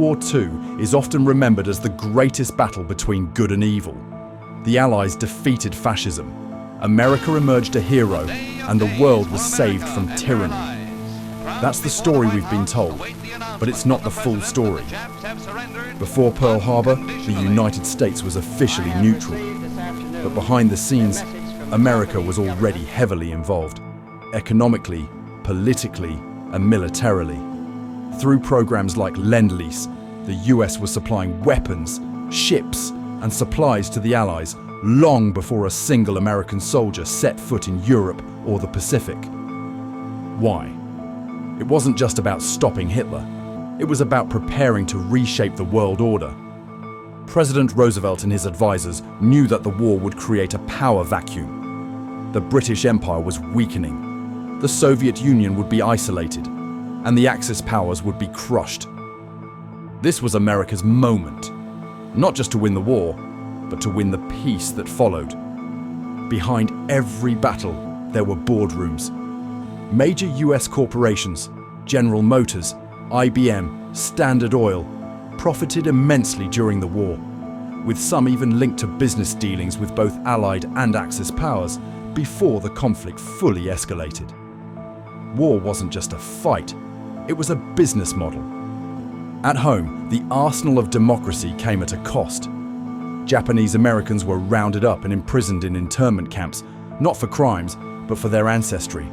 War II is often remembered as the greatest battle between good and evil. The Allies defeated fascism, America emerged a hero, and the world was saved from tyranny. That's the story we've been told, but it's not the full story. Before Pearl Harbor, the United States was officially neutral. But behind the scenes, America was already heavily involved, economically, politically, and militarily. Through programs like Lend-Lease, the US was supplying weapons, ships, and supplies to the Allies long before a single American soldier set foot in Europe or the Pacific. Why? It wasn't just about stopping Hitler. It was about preparing to reshape the world order. President Roosevelt and his advisors knew that the war would create a power vacuum. The British Empire was weakening. The Soviet Union would be isolated, and the Axis powers would be crushed. This was America's moment, not just to win the war, but to win the peace that followed. Behind every battle, there were boardrooms. Major US corporations, General Motors, IBM, Standard Oil, profited immensely during the war, with some even linked to business dealings with both Allied and Axis powers before the conflict fully escalated. War wasn't just a fight, it was a business model. At home, the arsenal of democracy came at a cost. Japanese Americans were rounded up and imprisoned in internment camps, not for crimes, but for their ancestry.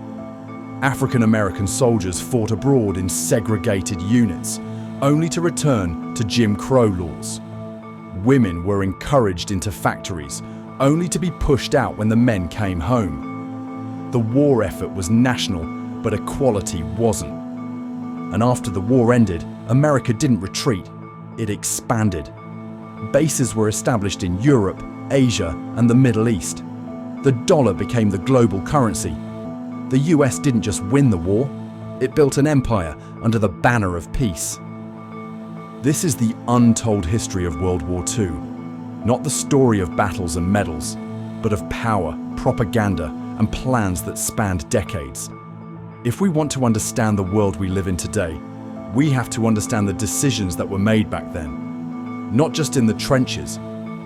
African American soldiers fought abroad in segregated units, only to return to Jim Crow laws. Women were encouraged into factories, only to be pushed out when the men came home. The war effort was national, but equality wasn't. And after the war ended, America didn't retreat, it expanded. Bases were established in Europe, Asia, and the Middle East. The dollar became the global currency. The US didn't just win the war, it built an empire under the banner of peace. This is the untold history of World War II, not the story of battles and medals, but of power, propaganda, and plans that spanned decades. If we want to understand the world we live in today, we have to understand the decisions that were made back then. Not just in the trenches,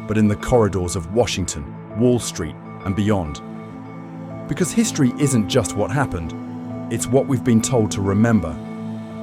but in the corridors of Washington, Wall Street, and beyond. Because history isn't just what happened, it's what we've been told to remember.